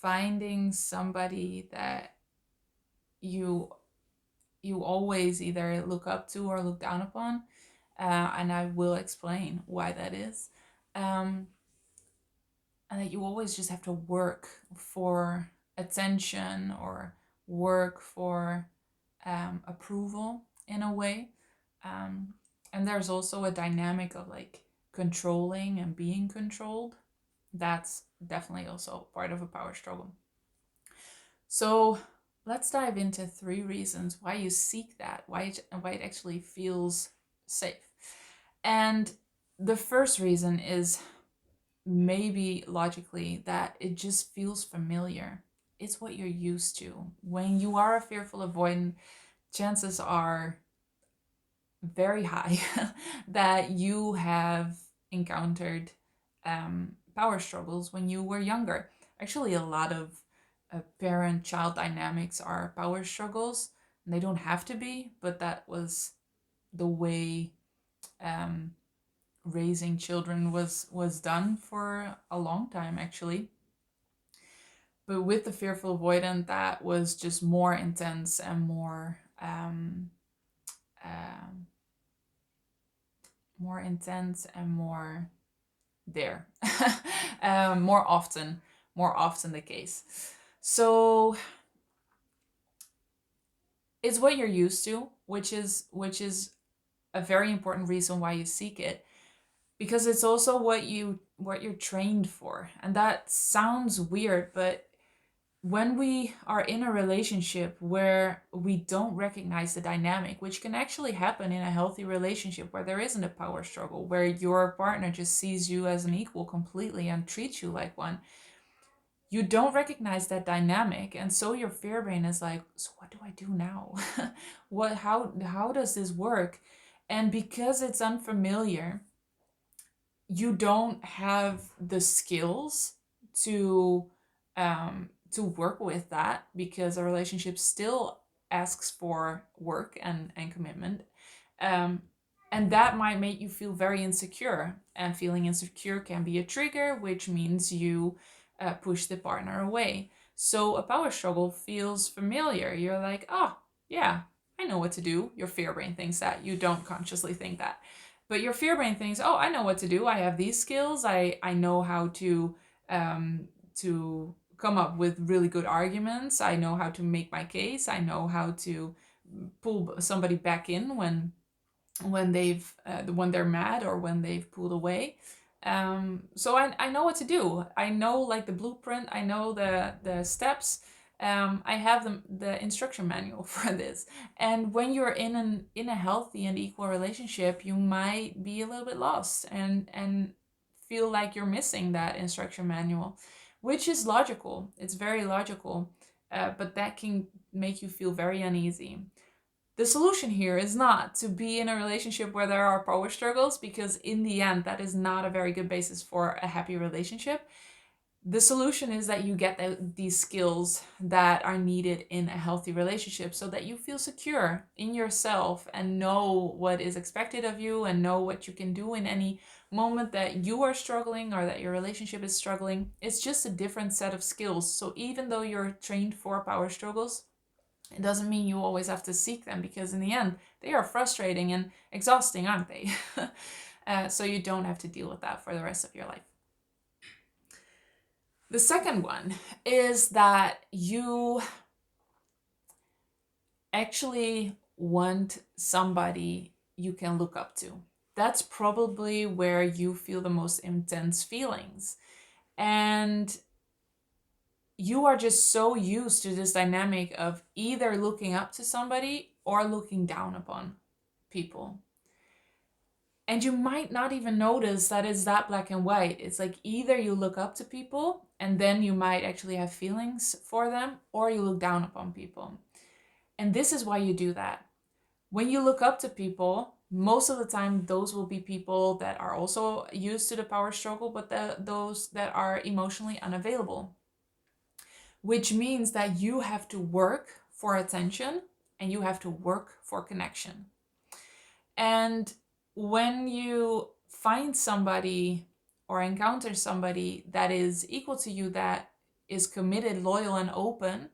finding somebody that you always either look up to or look down upon, and I will explain why that is. Um, and that you always just have to work for attention or work for approval in a way. Um, and there's also a dynamic of like controlling and being controlled. That's definitely also part of a power struggle. So let's dive into 3 reasons why you seek that, why it actually feels safe. And the first reason is maybe logically that it just feels familiar. It's what you're used to. When you are a fearful avoidant, chances are very high that you have encountered power struggles when you were younger. Actually, a lot of parent child dynamics are power struggles, and they don't have to be, but that was the way um, raising children was done for a long time, actually. But with the fearful avoidant, that was just more intense and um, more intense and more there, more often the case. So it's what you're used to, which is a very important reason why you seek it, because it's also what you're trained for. And that sounds weird, but when we are in a relationship where we don't recognize the dynamic, which can actually happen in a healthy relationship where there isn't a power struggle, where your partner just sees you as an equal completely and treats you like one, you don't recognize that dynamic. And so your fear brain is like, so what do I do now? How does this work? And because it's unfamiliar, you don't have the skills to work with that, because a relationship still asks for work and commitment. um, and that might make you feel very insecure, and feeling insecure can be a trigger, which means you push the partner away. So a power struggle feels familiar. You're like, oh yeah, I know what to do. Your fear brain thinks that. You don't consciously think that, but your fear brain thinks, oh, I know what to do. I have these skills. I know how to come up with really good arguments. I know how to make my case. I know how to pull somebody back in when they're mad or when they've pulled away. So I know what to do. I know like the blueprint. I know the steps. I have the instruction manual for this. And when you're in a healthy and equal relationship, you might be a little bit lost and feel like you're missing that instruction manual, which is logical. It's very logical, but that can make you feel very uneasy. The solution here is not to be in a relationship where there are power struggles, because in the end, that is not a very good basis for a happy relationship. The solution is that you get these skills that are needed in a healthy relationship, so that you feel secure in yourself and know what is expected of you and know what you can do in any moment that you are struggling or that your relationship is struggling. It's just a different set of skills. So even though you're trained for power struggles, it doesn't mean you always have to seek them, because in the end, they are frustrating and exhausting, aren't they? So you don't have to deal with that for the rest of your life. The second one is that you actually want somebody you can look up to. That's probably where you feel the most intense feelings. And you are just so used to this dynamic of either looking up to somebody or looking down upon people. And you might not even notice that it's that black and white. It's like either you look up to people and then you might actually have feelings for them, or you look down upon people. And this is why you do that. When you look up to people, most of the time those will be people that are also used to the power struggle, but those that are emotionally unavailable, which means that you have to work for attention and you have to work for connection. And when you find somebody or encounter somebody that is equal to you, that is committed, loyal, and open,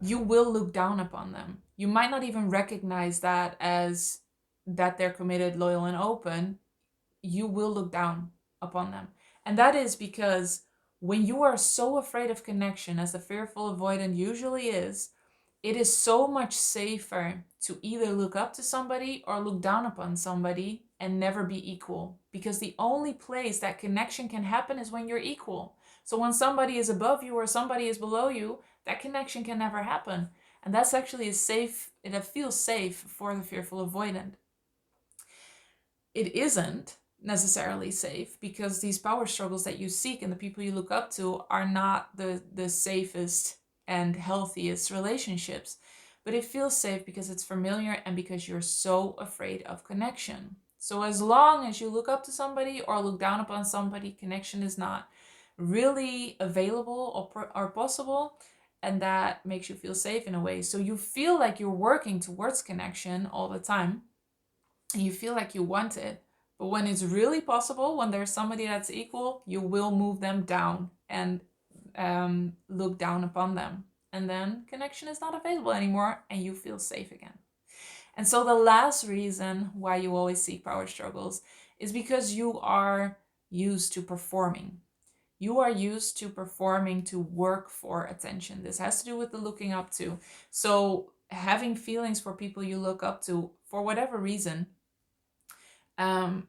you will look down upon them. You might not even recognize that as that they're committed, loyal, and open. You will look down upon them. And that is because when you are so afraid of connection, as the fearful avoidant usually is, it is so much safer to either look up to somebody or look down upon somebody and never be equal. Because the only place that connection can happen is when you're equal. So when somebody is above you or somebody is below you, that connection can never happen. And that's actually a safe, it feels safe for the fearful avoidant. It isn't necessarily safe because these power struggles that you seek and the people you look up to are not the safest and healthiest relationships. But it feels safe because it's familiar and because you're so afraid of connection. So as long as you look up to somebody or look down upon somebody, connection is not really available or possible, and that makes you feel safe in a way. So you feel like you're working towards connection all the time and you feel like you want it. But when it's really possible, when there's somebody that's equal, you will move them down and look down upon them. And then connection is not available anymore and you feel safe again. And so the last reason why you always seek power struggles is because you are used to performing. You are used to performing to work for attention. This has to do with the looking up to. So having feelings for people you look up to for whatever reason, um,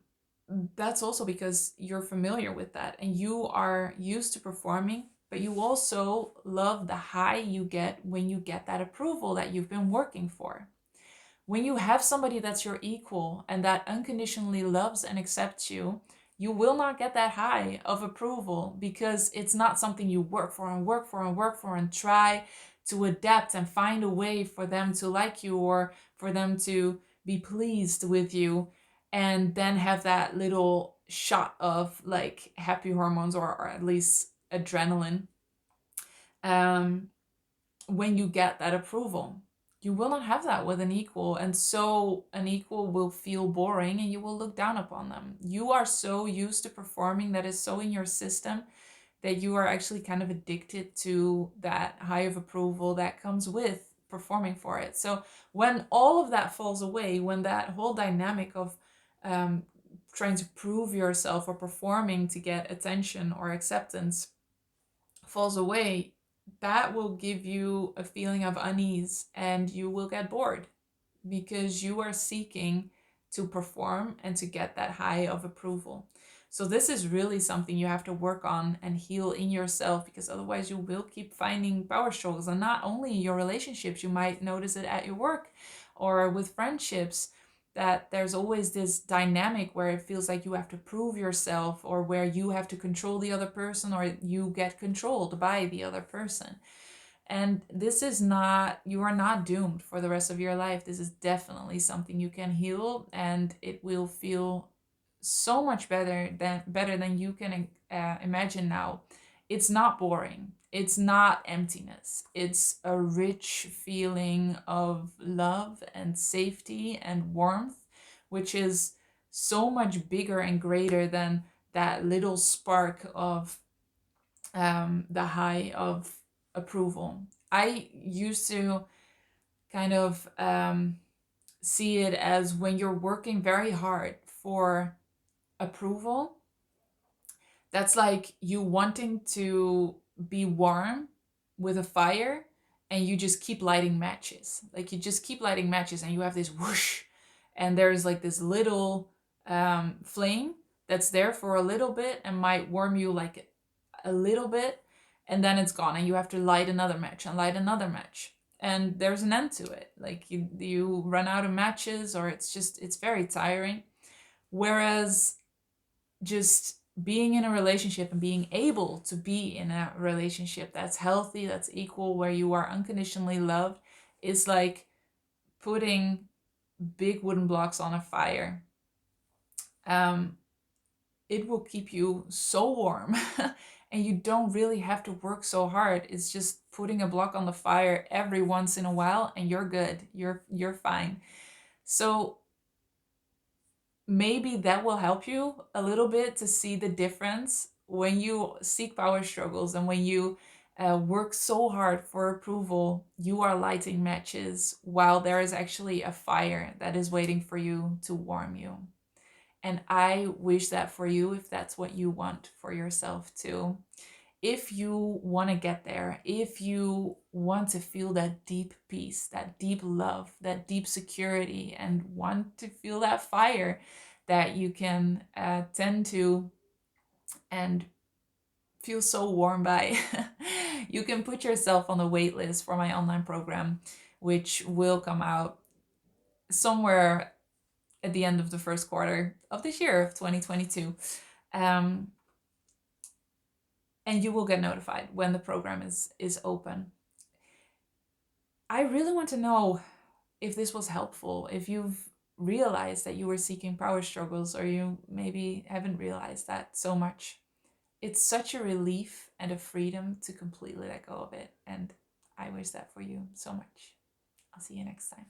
that's also because you're familiar with that and you are used to performing, but you also love the high you get when you get that approval that you've been working for. When you have somebody that's your equal and that unconditionally loves and accepts you, you will not get that high of approval because it's not something you work for and work for and work for and try to adapt and find a way for them to like you or for them to be pleased with you, and then have that little shot of like happy hormones or at least adrenaline um, when you get that approval. You will not have that with an equal, and so an equal will feel boring and you will look down upon them. You are so used to performing, that is so in your system, that you are actually kind of addicted to that high of approval that comes with performing for it. So when all of that falls away, when that whole dynamic of um, trying to prove yourself or performing to get attention or acceptance falls away, that will give you a feeling of unease and you will get bored because you are seeking to perform and to get that high of approval. So this is really something you have to work on and heal in yourself, because otherwise you will keep finding power struggles. And not only in your relationships, you might notice it at your work or with friendships, that there's always this dynamic where it feels like you have to prove yourself, or where you have to control the other person, or you get controlled by the other person. And this is not, you are not doomed for the rest of your life. This is definitely something you can heal, and it will feel so much better than you can imagine now. It's not boring. It's not emptiness. It's a rich feeling of love and safety and warmth, which is so much bigger and greater than that little spark of the high of approval. I used to kind of see it as when you're working very hard for approval, that's like you wanting to be warm with a fire and you just keep lighting matches. Like you just keep lighting matches and you have this whoosh, and there's like this little flame that's there for a little bit and might warm you like a little bit, and then it's gone and you have to light another match and light another match, and there's an end to it. Like you run out of matches, or it's very tiring. Whereas just being in a relationship and being able to be in a relationship that's healthy, that's equal, where you are unconditionally loved, is like putting big wooden blocks on a fire. um it will keep you so warm and you don't really have to work so hard. It's just putting a block on the fire every once in a while and you're good. You're fine. So maybe that will help you a little bit to see the difference when you seek power struggles and when you work so hard for approval, you are lighting matches while there is actually a fire that is waiting for you to warm you. And I wish that for you if that's what you want for yourself too. If you want to get there, if you want to feel that deep peace, that deep love, that deep security, and want to feel that fire that you can tend to and feel so warm by, you can put yourself on the wait list for my online program, which will come out somewhere at the end of the first quarter of this year of 2022. Um, and you will get notified when the program is open. I really want to know if this was helpful, if you've realized that you were seeking power struggles, or you maybe haven't realized that so much. It's such a relief and a freedom to completely let go of it. And I wish that for you so much. I'll see you next time.